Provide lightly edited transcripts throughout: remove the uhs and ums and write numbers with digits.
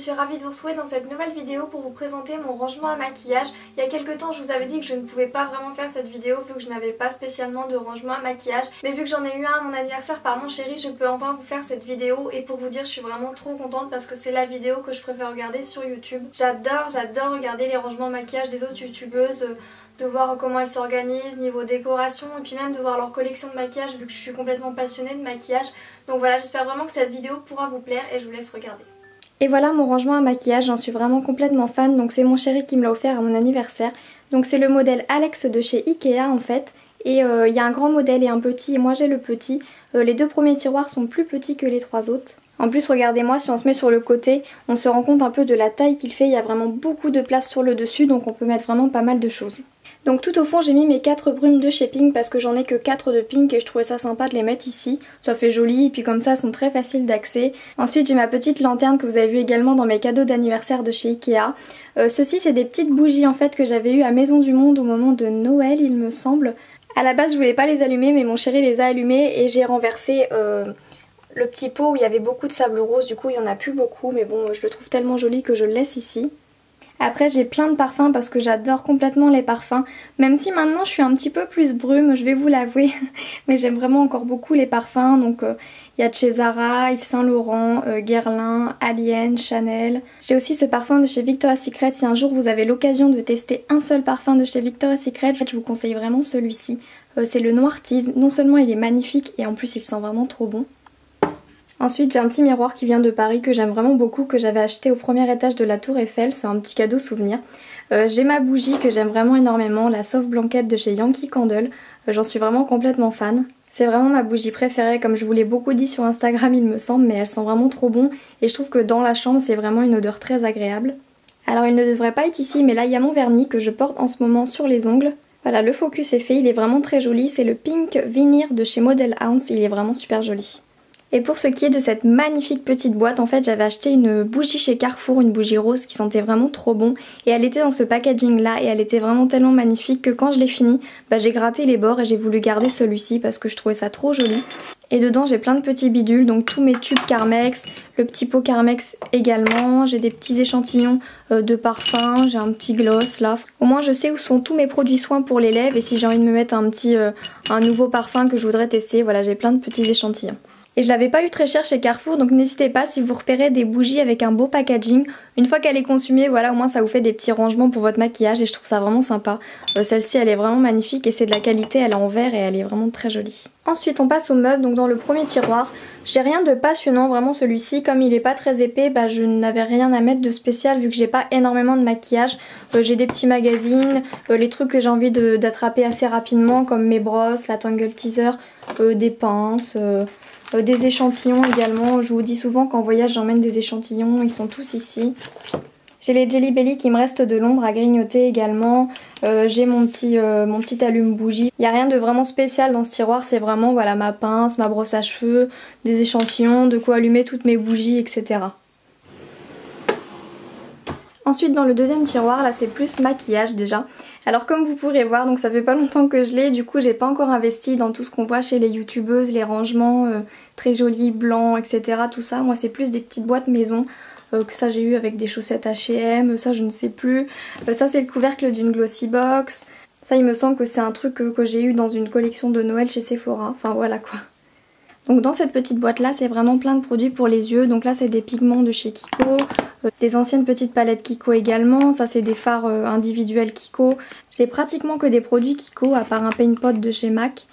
suis ravie de vous retrouver dans cette nouvelle vidéo pour vous présenter mon rangement à maquillage. Il y a quelques temps je vous avais dit que je ne pouvais pas vraiment faire cette vidéo vu que je n'avais pas spécialement de rangement à maquillage. Mais vu que j'en ai eu un à mon anniversaire par mon chéri, je peux enfin vous faire cette vidéo. Et pour vous dire, je suis vraiment trop contente parce que c'est la vidéo que je préfère regarder sur YouTube. J'adore regarder les rangements à maquillage des autres youtubeuses. De voir comment elles s'organisent niveau décoration et puis même de voir leur collection de maquillage vu que je suis complètement passionnée de maquillage. Donc voilà, j'espère vraiment que cette vidéo pourra vous plaire et je vous laisse regarder. Et voilà mon rangement à maquillage, j'en suis vraiment complètement fan. Donc c'est mon chéri qui me l'a offert à mon anniversaire. Donc c'est le modèle Alex de chez Ikea en fait. Et il y a un grand modèle et un petit et moi j'ai le petit. Les deux premiers tiroirs sont plus petits que les trois autres. En plus regardez-moi, si on se met sur le côté, on se rend compte un peu de la taille qu'il fait. Il y a vraiment beaucoup de place sur le dessus donc on peut mettre vraiment pas mal de choses. Donc tout au fond j'ai mis mes 4 brumes de chez Pink parce que j'en ai que 4 de Pink et je trouvais ça sympa de les mettre ici. Ça fait joli et puis comme ça elles sont très faciles d'accès. Ensuite j'ai ma petite lanterne que vous avez vu également dans mes cadeaux d'anniversaire de chez Ikea. Ceci c'est des petites bougies en fait que j'avais eu à Maison du Monde au moment de Noël il me semble. À la base je voulais pas les allumer mais mon chéri les a allumées et j'ai renversé le petit pot où il y avait beaucoup de sable rose. Du coup il y en a plus beaucoup mais bon je le trouve tellement joli que je le laisse ici. Après j'ai plein de parfums parce que j'adore complètement les parfums. Même si maintenant je suis un petit peu plus brume, je vais vous l'avouer. Mais j'aime vraiment encore beaucoup les parfums. Donc il y a de chez Zara, Yves Saint Laurent, Guerlain, Alien, Chanel. J'ai aussi ce parfum de chez Victoria's Secret. Si un jour vous avez l'occasion de tester un seul parfum de chez Victoria's Secret, je vous conseille vraiment celui-ci. C'est le Noir Tease. Non seulement il est magnifique et en plus il sent vraiment trop bon. Ensuite j'ai un petit miroir qui vient de Paris que j'aime vraiment beaucoup, que j'avais acheté au premier étage de la Tour Eiffel, c'est un petit cadeau souvenir. J'ai ma bougie que j'aime vraiment énormément, la Soft Blanket de chez Yankee Candle, j'en suis vraiment complètement fan. C'est vraiment ma bougie préférée, comme je vous l'ai beaucoup dit sur Instagram il me semble, mais elle sent vraiment trop bon et je trouve que dans la chambre c'est vraiment une odeur très agréable. Alors il ne devrait pas être ici mais là il y a mon vernis que je porte en ce moment sur les ongles. Voilà, le focus est fait, il est vraiment très joli, c'est le Pink Veneer de chez Model House, il est vraiment super joli. Et pour ce qui est de cette magnifique petite boîte, en fait j'avais acheté une bougie chez Carrefour, une bougie rose qui sentait vraiment trop bon. Et elle était dans ce packaging là et elle était vraiment tellement magnifique que quand je l'ai finie, j'ai gratté les bords et j'ai voulu garder celui-ci parce que je trouvais ça trop joli. Et dedans j'ai plein de petits bidules, donc tous mes tubes Carmex, le petit pot Carmex également, j'ai des petits échantillons de parfum, j'ai un petit gloss là. Au moins je sais où sont tous mes produits soins pour les lèvres et si j'ai envie de me mettre un nouveau parfum que je voudrais tester, voilà j'ai plein de petits échantillons. Et je l'avais pas eu très cher chez Carrefour donc n'hésitez pas si vous repérez des bougies avec un beau packaging. Une fois qu'elle est consumée, voilà au moins ça vous fait des petits rangements pour votre maquillage et je trouve ça vraiment sympa. Celle-ci elle est vraiment magnifique et c'est de la qualité, elle est en verre et elle est vraiment très jolie. Ensuite on passe aux meubles, donc dans le premier tiroir, j'ai rien de passionnant vraiment celui-ci, comme il est pas très épais, je n'avais rien à mettre de spécial vu que j'ai pas énormément de maquillage. J'ai des petits magazines, les trucs que j'ai envie d'attraper assez rapidement comme mes brosses, la Tangle Teaser, des pinces... des échantillons également, je vous dis souvent qu'en voyage j'emmène des échantillons, ils sont tous ici. J'ai les Jelly Belly qui me restent de Londres à grignoter également, j'ai mon petit allume bougie. Il n'y a rien de vraiment spécial dans ce tiroir, c'est vraiment voilà ma pince, ma brosse à cheveux, des échantillons, de quoi allumer toutes mes bougies, etc. Ensuite dans le deuxième tiroir, là c'est plus maquillage déjà. Alors comme vous pourrez voir, donc ça fait pas longtemps que je l'ai, du coup j'ai pas encore investi dans tout ce qu'on voit chez les youtubeuses, les rangements très jolis, blancs, etc. Tout ça, moi c'est plus des petites boîtes maison, que ça j'ai eu avec des chaussettes H&M, ça je ne sais plus. Ça c'est le couvercle d'une glossy box, ça il me semble que c'est un truc que j'ai eu dans une collection de Noël chez Sephora, enfin voilà quoi. Donc dans cette petite boîte là c'est vraiment plein de produits pour les yeux, donc là c'est des pigments de chez Kiko, des anciennes petites palettes Kiko également, ça c'est des fards individuels Kiko. J'ai pratiquement que des produits Kiko à part un paint pot de chez MAC,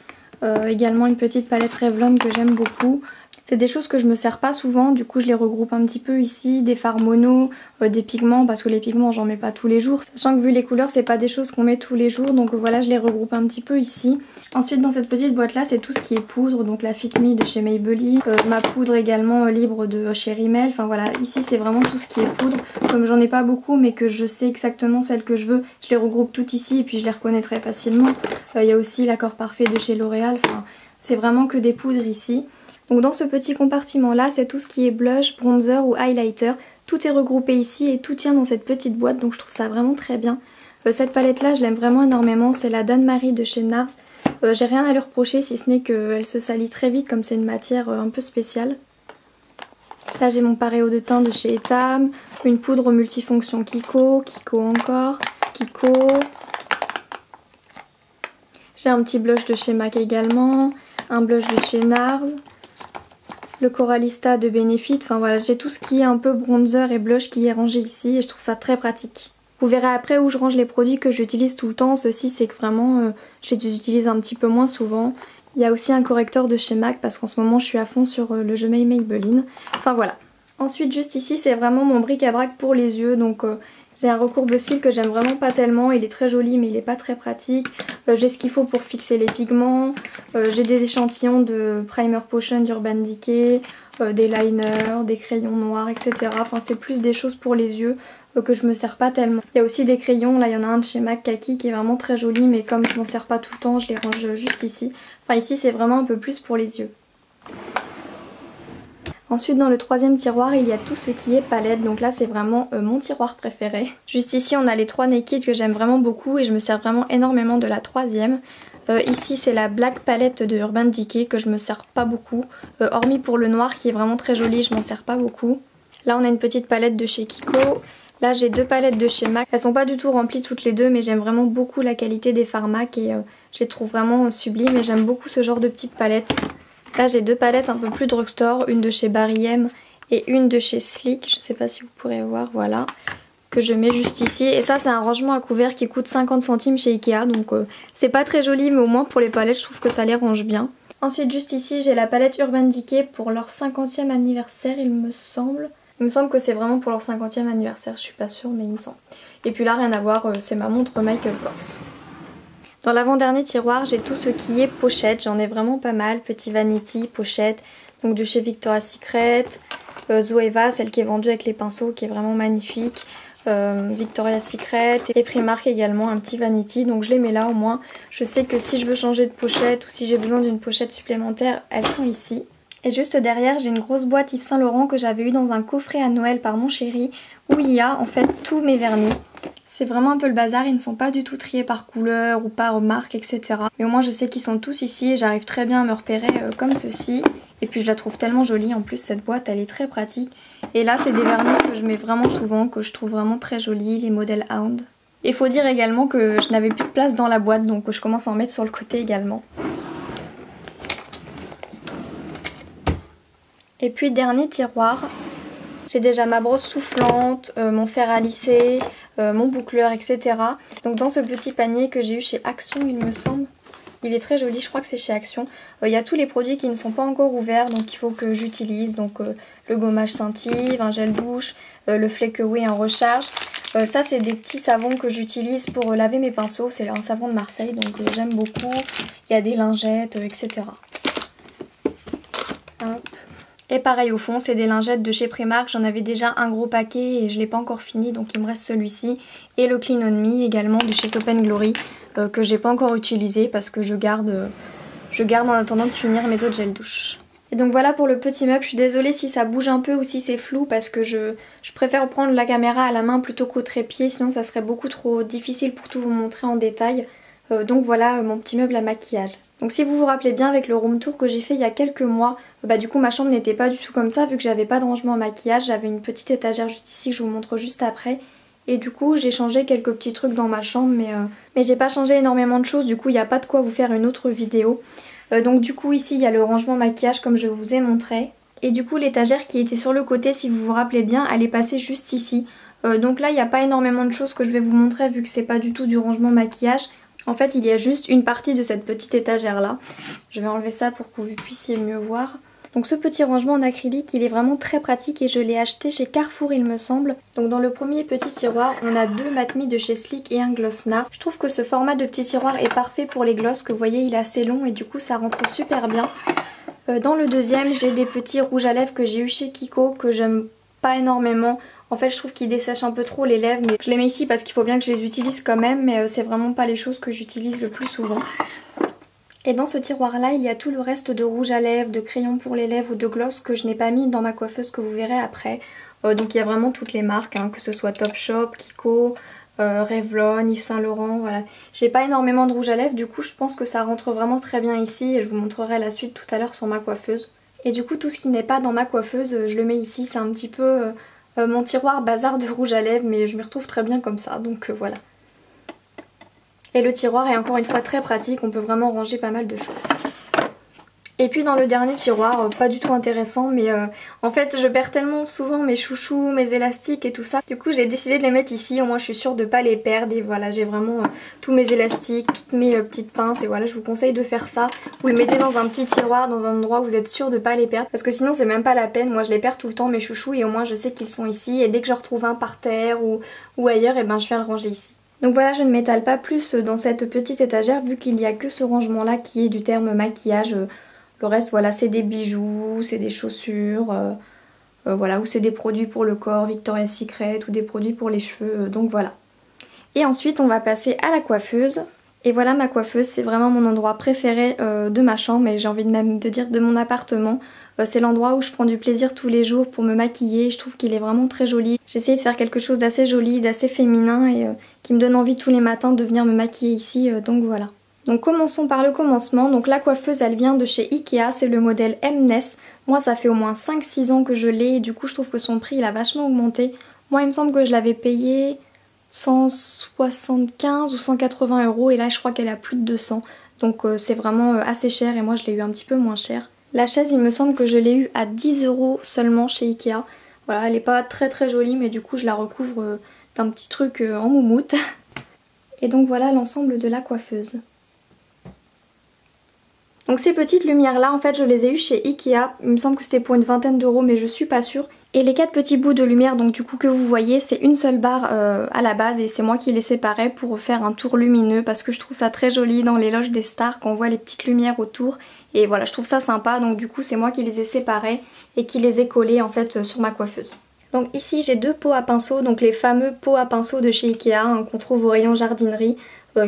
également une petite palette Revlon que j'aime beaucoup. C'est des choses que je me sers pas souvent, du coup je les regroupe un petit peu ici, des fards mono, des pigments parce que les pigments j'en mets pas tous les jours. Sachant que vu les couleurs c'est pas des choses qu'on met tous les jours donc voilà je les regroupe un petit peu ici. Ensuite dans cette petite boîte là c'est tout ce qui est poudre, donc la Fit Me de chez Maybelline, ma poudre également libre de chez Rimmel, enfin voilà ici c'est vraiment tout ce qui est poudre. Comme j'en ai pas beaucoup mais que je sais exactement celle que je veux, je les regroupe toutes ici et puis je les reconnais très facilement. Il y a aussi l'accord parfait de chez L'Oréal, enfin c'est vraiment que des poudres ici. Donc dans ce petit compartiment là c'est tout ce qui est blush, bronzer ou highlighter. Tout est regroupé ici et tout tient dans cette petite boîte donc je trouve ça vraiment très bien. Cette palette là je l'aime vraiment énormément, c'est la Dan-Marie de chez NARS. J'ai rien à lui reprocher si ce n'est qu'elle se salit très vite comme c'est une matière un peu spéciale. Là j'ai mon paréo de teint de chez Etam, une poudre multifonction Kiko, Kiko encore, Kiko. J'ai un petit blush de chez MAC également, un blush de chez NARS, le Coralista de Benefit, enfin voilà, j'ai tout ce qui est un peu bronzer et blush qui est rangé ici et je trouve ça très pratique. Vous verrez après où je range les produits que j'utilise tout le temps, ceci c'est que vraiment je les utilise un petit peu moins souvent. Il y a aussi un correcteur de chez MAC parce qu'en ce moment je suis à fond sur le jeu Maybelline. Enfin voilà. Ensuite juste ici c'est vraiment mon bric-à-brac pour les yeux, donc j'ai un recourbe-cils que j'aime vraiment pas tellement, il est très joli mais il est pas très pratique. J'ai ce qu'il faut pour fixer les pigments, j'ai des échantillons de Primer Potion d'Urban Decay, des liners, des crayons noirs, etc. Enfin c'est plus des choses pour les yeux que je me sers pas tellement. Il y a aussi des crayons, là il y en a un de chez MAC Kaki qui est vraiment très joli mais comme je m'en sers pas tout le temps je les range juste ici. Enfin ici c'est vraiment un peu plus pour les yeux. Ensuite dans le troisième tiroir il y a tout ce qui est palette, donc là c'est vraiment mon tiroir préféré. Juste ici on a les 3 Naked que j'aime vraiment beaucoup et je me sers vraiment énormément de la troisième. Ici c'est la Black Palette de Urban Decay que je me sers pas beaucoup, hormis pour le noir qui est vraiment très joli, je m'en sers pas beaucoup. Là on a une petite palette de chez Kiko. Là j'ai 2 palettes de chez MAC, elles sont pas du tout remplies toutes les deux mais j'aime vraiment beaucoup la qualité des fards MAC et je les trouve vraiment sublimes et j'aime beaucoup ce genre de petites palettes. Là j'ai 2 palettes un peu plus drugstore, une de chez Barry M et une de chez Sleek, je sais pas si vous pourrez voir, voilà, que je mets juste ici. Et ça c'est un rangement à couvert qui coûte 50 centimes chez Ikea, donc c'est pas très joli mais au moins pour les palettes je trouve que ça les range bien. Ensuite juste ici j'ai la palette Urban Decay pour leur 50e anniversaire il me semble. Il me semble que c'est vraiment pour leur 50e anniversaire, je suis pas sûre mais il me semble. Et puis là rien à voir, c'est ma montre Michael Kors. Dans l'avant-dernier tiroir, j'ai tout ce qui est pochette, j'en ai vraiment pas mal, petit vanity, pochette, donc de chez Victoria's Secret, Zoeva, celle qui est vendue avec les pinceaux, qui est vraiment magnifique, Victoria's Secret et Primark également, un petit vanity, donc je les mets là au moins. Je sais que si je veux changer de pochette ou si j'ai besoin d'une pochette supplémentaire, elles sont ici. Et juste derrière, j'ai une grosse boîte Yves Saint Laurent que j'avais eu dans un coffret à Noël par mon chéri, où il y a en fait tous mes vernis. C'est vraiment un peu le bazar, ils ne sont pas du tout triés par couleur ou par marque, etc. Mais au moins je sais qu'ils sont tous ici et j'arrive très bien à me repérer comme ceci. Et puis je la trouve tellement jolie, en plus cette boîte elle est très pratique. Et là c'est des vernis que je mets vraiment souvent, que je trouve vraiment très jolis, les modèles Hound. Et faut dire également que je n'avais plus de place dans la boîte, donc je commence à en mettre sur le côté également. Et puis dernier tiroir, j'ai déjà ma brosse soufflante, mon fer à lisser, mon boucleur, etc. Donc dans ce petit panier que j'ai eu chez Action il me semble, il est très joli, je crois que c'est chez Action. Il y a tous les produits qui ne sont pas encore ouverts, donc il faut que j'utilise. Donc le gommage Scentive, un gel douche, le Flake Away en recharge. Ça c'est des petits savons que j'utilise pour laver mes pinceaux, c'est un savon de Marseille donc j'aime beaucoup. Il y a des lingettes, etc. Hop. Et pareil au fond, c'est des lingettes de chez Primark, j'en avais déjà un gros paquet et je l'ai pas encore fini donc il me reste celui-ci. Et le Clean On Me également de chez Soap & Glory que j'ai pas encore utilisé parce que je garde en attendant de finir mes autres gels douche. Et donc voilà pour le petit meuble, je suis désolée si ça bouge un peu ou si c'est flou parce que je préfère prendre la caméra à la main plutôt qu'au trépied, sinon ça serait beaucoup trop difficile pour tout vous montrer en détail. Donc voilà mon petit meuble à maquillage. Donc si vous vous rappelez bien avec le room tour que j'ai fait il y a quelques mois, du coup ma chambre n'était pas du tout comme ça vu que j'avais pas de rangement à maquillage, j'avais une petite étagère juste ici que je vous montre juste après. Et du coup j'ai changé quelques petits trucs dans ma chambre mais j'ai pas changé énormément de choses, du coup il n'y a pas de quoi vous faire une autre vidéo. Donc du coup ici il y a le rangement maquillage comme je vous ai montré. Et du coup l'étagère qui était sur le côté, si vous vous rappelez bien, elle est passée juste ici. Donc là il n'y a pas énormément de choses que je vais vous montrer vu que c'est pas du tout du rangement maquillage. En fait il y a juste une partie de cette petite étagère là. Je vais enlever ça pour que vous puissiez mieux voir. Donc ce petit rangement en acrylique il est vraiment très pratique et je l'ai acheté chez Carrefour il me semble. Donc dans le premier petit tiroir on a 2 Matte Me de chez Sleek et un gloss NARS. Je trouve que ce format de petit tiroir est parfait pour les glosses que vous voyez il est assez long et du coup ça rentre super bien. Dans le deuxième j'ai des petits rouges à lèvres que j'ai eu chez Kiko que j'aime pas énormément. En fait je trouve qu'ils dessèchent un peu trop les lèvres mais je les mets ici parce qu'il faut bien que je les utilise quand même mais c'est vraiment pas les choses que j'utilise le plus souvent. Et dans ce tiroir là il y a tout le reste de rouge à lèvres, de crayons pour les lèvres ou de gloss que je n'ai pas mis dans ma coiffeuse que vous verrez après. Donc il y a vraiment toutes les marques que ce soit Topshop, Kiko, Revlon, Yves Saint Laurent, voilà. J'ai pas énormément de rouge à lèvres du coup je pense que ça rentre vraiment très bien ici et je vous montrerai la suite tout à l'heure sur ma coiffeuse. Et du coup tout ce qui n'est pas dans ma coiffeuse je le mets ici, c'est un petit peu mon tiroir bazar de rouge à lèvres, mais je m'y retrouve très bien comme ça, donc voilà. Et le tiroir est encore une fois très pratique, on peut vraiment ranger pas mal de choses. Et puis dans le dernier tiroir, pas du tout intéressant, mais en fait je perds tellement souvent mes chouchous, mes élastiques et tout ça. Du coup j'ai décidé de les mettre ici, au moins je suis sûre de pas les perdre. Et voilà, j'ai vraiment tous mes élastiques, toutes mes petites pinces. Et voilà, je vous conseille de faire ça. Vous le mettez dans un petit tiroir, dans un endroit où vous êtes sûr de pas les perdre. Parce que sinon c'est même pas la peine, moi je les perds tout le temps mes chouchous. Et au moins je sais qu'ils sont ici. Et dès que je retrouve un par terre ou ailleurs, et ben je viens le ranger ici. Donc voilà, je ne m'étale pas plus dans cette petite étagère vu qu'il n'y a que ce rangement là qui est du terme maquillage. Le reste, voilà, c'est des bijoux, c'est des chaussures, voilà, ou c'est des produits pour le corps, Victoria's Secret, ou des produits pour les cheveux, donc voilà. Et ensuite, on va passer à la coiffeuse. Et voilà, ma coiffeuse, c'est vraiment mon endroit préféré de ma chambre, et j'ai envie même de dire de mon appartement. C'est l'endroit où je prends du plaisir tous les jours pour me maquiller, je trouve qu'il est vraiment très joli. J'ai essayé de faire quelque chose d'assez joli, d'assez féminin, et qui me donne envie tous les matins de venir me maquiller ici, donc voilà. Donc commençons par le commencement. Donc la coiffeuse elle vient de chez Ikea, c'est le modèle Mness. Moi ça fait au moins 5-6 ans que je l'ai et du coup je trouve que son prix il a vachement augmenté. Moi il me semble que je l'avais payé 175 ou 180 € et là je crois qu'elle a plus de 200. Donc c'est vraiment assez cher et moi je l'ai eu un petit peu moins cher. La chaise il me semble que je l'ai eu à 10 € seulement chez Ikea. Voilà, elle est pas très jolie mais du coup je la recouvre d'un petit truc en moumoute. Et donc voilà l'ensemble de la coiffeuse. Donc ces petites lumières là en fait je les ai eues chez Ikea, il me semble que c'était pour une vingtaine d'euros mais je suis pas sûre. Et les 4 petits bouts de lumière donc du coup que vous voyez c'est une seule barre à la base et c'est moi qui les séparais pour faire un tour lumineux parce que je trouve ça très joli dans les loges des stars quand on voit les petites lumières autour. Et voilà, je trouve ça sympa donc du coup c'est moi qui les ai séparés et qui les ai collés en fait sur ma coiffeuse. Donc ici j'ai 2 pots à pinceau, donc les fameux pots à pinceau de chez Ikea hein, qu'on trouve au rayon jardinerie.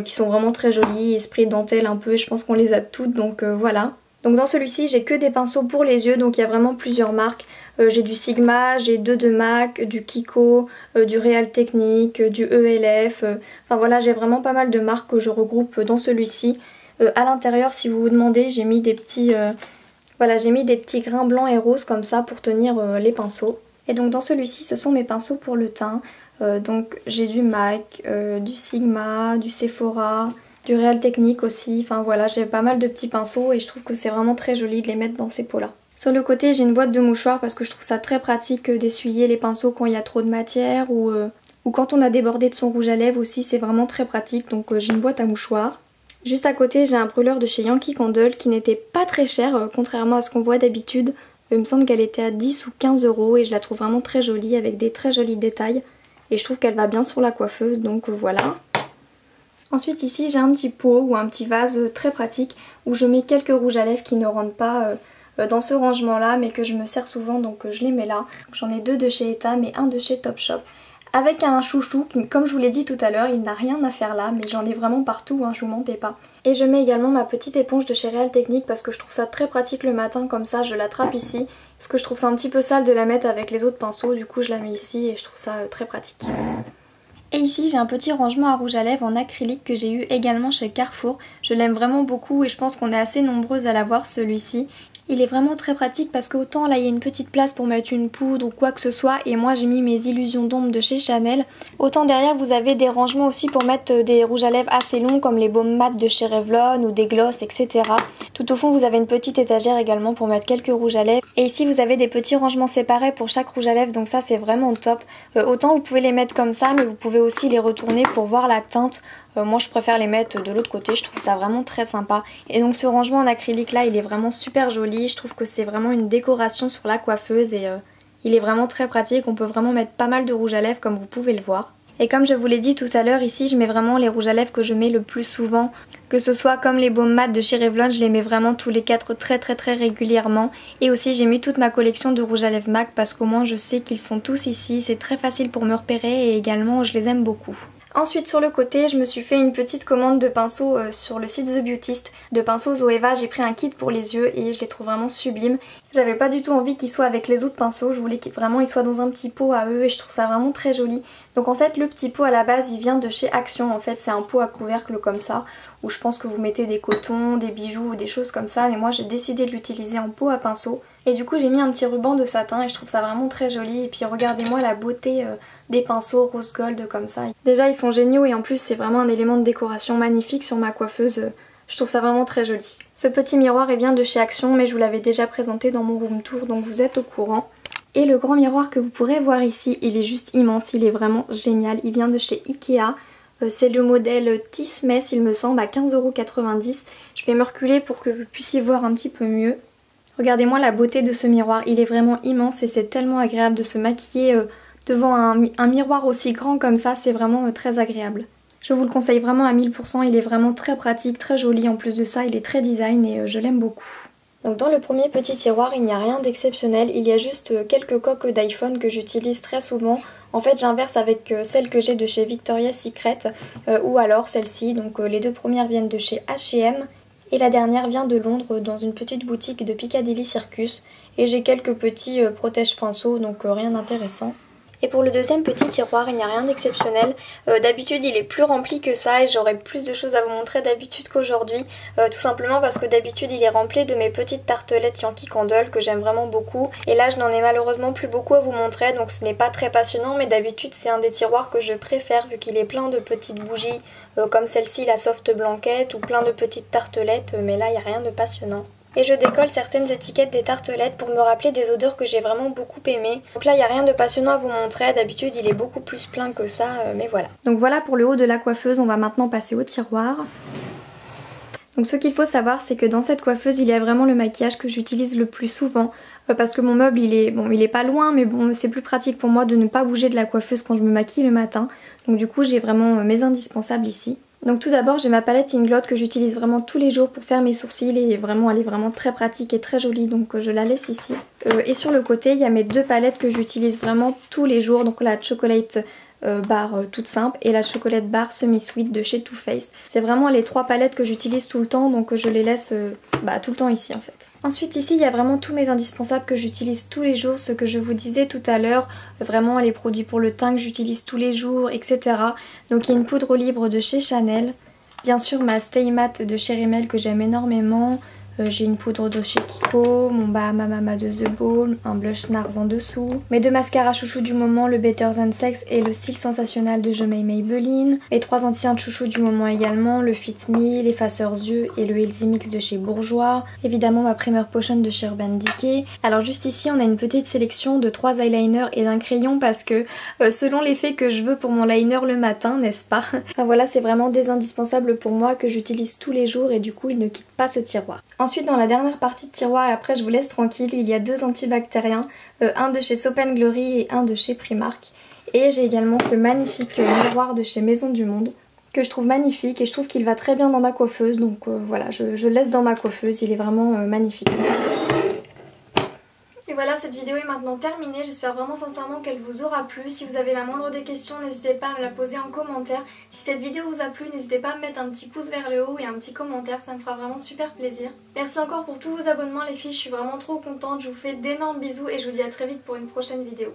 Qui sont vraiment très jolis, esprit dentelle un peu, et je pense qu'on les a toutes donc voilà. Donc dans celui-ci j'ai que des pinceaux pour les yeux, donc il y a vraiment plusieurs marques. J'ai du Sigma, j'ai 2 de MAC, du Kiko, du Real Technique, du ELF, enfin voilà j'ai vraiment pas mal de marques que je regroupe dans celui-ci. À l'intérieur si vous vous demandez j'ai mis des petits voilà, j'ai mis des petits grains blancs et roses comme ça pour tenir les pinceaux. Et donc dans celui-ci ce sont mes pinceaux pour le teint. Donc j'ai du MAC, du Sigma, du Sephora, du Real Technique aussi, enfin voilà j'ai pas mal de petits pinceaux et je trouve que c'est vraiment très joli de les mettre dans ces pots là. Sur le côté j'ai une boîte de mouchoirs parce que je trouve ça très pratique d'essuyer les pinceaux quand il y a trop de matière ou quand on a débordé de son rouge à lèvres aussi, c'est vraiment très pratique donc j'ai une boîte à mouchoirs. Juste à côté j'ai un brûleur de chez Yankee Candle qui n'était pas très cher contrairement à ce qu'on voit d'habitude. Il me semble qu'elle était à 10 ou 15 € et je la trouve vraiment très jolie avec des très jolis détails. Et je trouve qu'elle va bien sur la coiffeuse, donc voilà. Ensuite ici j'ai un petit pot ou un petit vase très pratique où je mets quelques rouges à lèvres qui ne rentrent pas dans ce rangement là mais que je me sers souvent donc je les mets là. J'en ai 2 de chez Etam et un de chez Topshop. Avec un chouchou qui, comme je vous l'ai dit tout à l'heure, il n'a rien à faire là mais j'en ai vraiment partout, hein, je vous mentais pas. Et je mets également ma petite éponge de chez Real Technique parce que je trouve ça très pratique le matin comme ça, je l'attrape ici. Parce que je trouve ça un petit peu sale de la mettre avec les autres pinceaux, du coup je la mets ici et je trouve ça très pratique. Et ici j'ai un petit rangement à rouge à lèvres en acrylique que j'ai eu également chez Carrefour. Je l'aime vraiment beaucoup et je pense qu'on est assez nombreuses à l'avoir celui-ci. Il est vraiment très pratique parce qu'autant là il y a une petite place pour mettre une poudre ou quoi que ce soit et moi j'ai mis mes illusions d'ombre de chez Chanel. Autant derrière vous avez des rangements aussi pour mettre des rouges à lèvres assez longs comme les baumes mat de chez Revlon ou des glosses etc. Tout au fond vous avez une petite étagère également pour mettre quelques rouges à lèvres. Et ici vous avez des petits rangements séparés pour chaque rouge à lèvres donc ça c'est vraiment top. Autant vous pouvez les mettre comme ça mais vous pouvez aussi les retourner pour voir la teinte. Moi je préfère les mettre de l'autre côté, je trouve ça vraiment très sympa. Et donc ce rangement en acrylique là il est vraiment super joli, je trouve que c'est vraiment une décoration sur la coiffeuse et il est vraiment très pratique, on peut vraiment mettre pas mal de rouge à lèvres comme vous pouvez le voir. Et comme je vous l'ai dit tout à l'heure, ici je mets vraiment les rouges à lèvres que je mets le plus souvent. Que ce soit comme les baumes mat de chez Revlon, je les mets vraiment tous les 4 très régulièrement. Et aussi j'ai mis toute ma collection de rouges à lèvres MAC parce qu'au moins je sais qu'ils sont tous ici, c'est très facile pour me repérer et également je les aime beaucoup. Ensuite sur le côté je me suis fait une petite commande de pinceaux sur le site The Beautist, de pinceaux Zoeva. J'ai pris un kit pour les yeux et je les trouve vraiment sublimes. J'avais pas du tout envie qu'ils soient avec les autres pinceaux, je voulais qu'ils vraiment soient dans un petit pot à eux et je trouve ça vraiment très joli. Donc en fait le petit pot à la base il vient de chez Action, en fait c'est un pot à couvercle comme ça où je pense que vous mettez des cotons, des bijoux ou des choses comme ça mais moi j'ai décidé de l'utiliser en pot à pinceau. Et du coup j'ai mis un petit ruban de satin et je trouve ça vraiment très joli. Et puis regardez-moi la beauté des pinceaux rose gold comme ça. Déjà ils sont géniaux et en plus c'est vraiment un élément de décoration magnifique sur ma coiffeuse. Je trouve ça vraiment très joli. Ce petit miroir il vient de chez Action mais je vous l'avais déjà présenté dans mon room tour donc vous êtes au courant. Et le grand miroir que vous pourrez voir ici, il est juste immense, il est vraiment génial. Il vient de chez Ikea. C'est le modèle Tismess il me semble à 15,90 €. Je vais me reculer pour que vous puissiez voir un petit peu mieux. Regardez-moi la beauté de ce miroir, il est vraiment immense et c'est tellement agréable de se maquiller devant un miroir aussi grand comme ça, c'est vraiment très agréable. Je vous le conseille vraiment à 1000%, il est vraiment très pratique, très joli, en plus de ça il est très design et je l'aime beaucoup. Donc dans le premier petit tiroir il n'y a rien d'exceptionnel, il y a juste quelques coques d'iPhone que j'utilise très souvent. En fait j'inverse avec celle que j'ai de chez Victoria's Secret ou alors celle-ci, donc les deux premières viennent de chez H&M et la dernière vient de Londres dans une petite boutique de Piccadilly Circus et j'ai quelques petits protège-pinceaux donc rien d'intéressant. Et pour le deuxième petit tiroir, il n'y a rien d'exceptionnel. D'habitude, il est plus rempli que ça et j'aurais plus de choses à vous montrer d'habitude qu'aujourd'hui. Tout simplement parce que d'habitude, il est rempli de mes petites tartelettes Yankee Candle que j'aime vraiment beaucoup. Et là, je n'en ai malheureusement plus beaucoup à vous montrer, donc ce n'est pas très passionnant. Mais d'habitude, c'est un des tiroirs que je préfère vu qu'il est plein de petites bougies comme celle-ci, la Soft Blanquette, ou plein de petites tartelettes. Mais là, il n'y a rien de passionnant. Et je décolle certaines étiquettes des tartelettes pour me rappeler des odeurs que j'ai vraiment beaucoup aimées. Donc là il n'y a rien de passionnant à vous montrer, d'habitude il est beaucoup plus plein que ça, mais voilà. Donc voilà pour le haut de la coiffeuse, on va maintenant passer au tiroir. Donc ce qu'il faut savoir c'est que dans cette coiffeuse il y a vraiment le maquillage que j'utilise le plus souvent. Parce que mon meuble il est pas loin mais bon c'est plus pratique pour moi de ne pas bouger de la coiffeuse quand je me maquille le matin. Donc du coup j'ai vraiment mes indispensables ici. Donc tout d'abord j'ai ma palette Inglot que j'utilise vraiment tous les jours pour faire mes sourcils et vraiment elle est vraiment très pratique et très jolie donc je la laisse ici. Et sur le côté il y a mes deux palettes que j'utilise vraiment tous les jours, donc la Chocolate Bar toute simple et la Chocolate Bar Semi Sweet de chez Too Faced. C'est vraiment les trois palettes que j'utilise tout le temps donc je les laisse tout le temps ici en fait. Ensuite ici il y a vraiment tous mes indispensables que j'utilise tous les jours, ce que je vous disais tout à l'heure, vraiment les produits pour le teint que j'utilise tous les jours, etc. Donc il y a une poudre libre de chez Chanel, bien sûr ma Stay Matte de chez Rimmel que j'aime énormément, j'ai une poudre de chez Kiko, mon Bahama Mama de The Ball, un blush Nars en dessous, mes deux mascaras chouchou du moment, le Better Than Sex et le Style Sensationnel de Je May Maybelline, mes trois anti-ceintes chouchou du moment également, le Fit Me, l'effaceur yeux et le Healthy Mix de chez Bourjois, évidemment ma Primer Potion de chez Urban Decay. Alors juste ici on a une petite sélection de 3 eyeliners et d'un crayon parce que selon l'effet que je veux pour mon liner le matin, n'est-ce pas? Enfin voilà, c'est vraiment des indispensables pour moi que j'utilise tous les jours et du coup ils ne quittent pas ce tiroir. Ensuite dans la dernière partie de tiroir et après je vous laisse tranquille, il y a deux antibactériens, un de chez Soap & Glory et un de chez Primark. Et j'ai également ce magnifique miroir de chez Maison du Monde que je trouve magnifique et je trouve qu'il va très bien dans ma coiffeuse donc voilà, je le laisse dans ma coiffeuse, il est vraiment magnifique celui-ci. Et voilà, cette vidéo est maintenant terminée, j'espère vraiment sincèrement qu'elle vous aura plu. Si vous avez la moindre des questions, n'hésitez pas à me la poser en commentaire. Si cette vidéo vous a plu, n'hésitez pas à me mettre un petit pouce vers le haut et un petit commentaire, ça me fera vraiment super plaisir. Merci encore pour tous vos abonnements les filles, je suis vraiment trop contente, je vous fais d'énormes bisous et je vous dis à très vite pour une prochaine vidéo.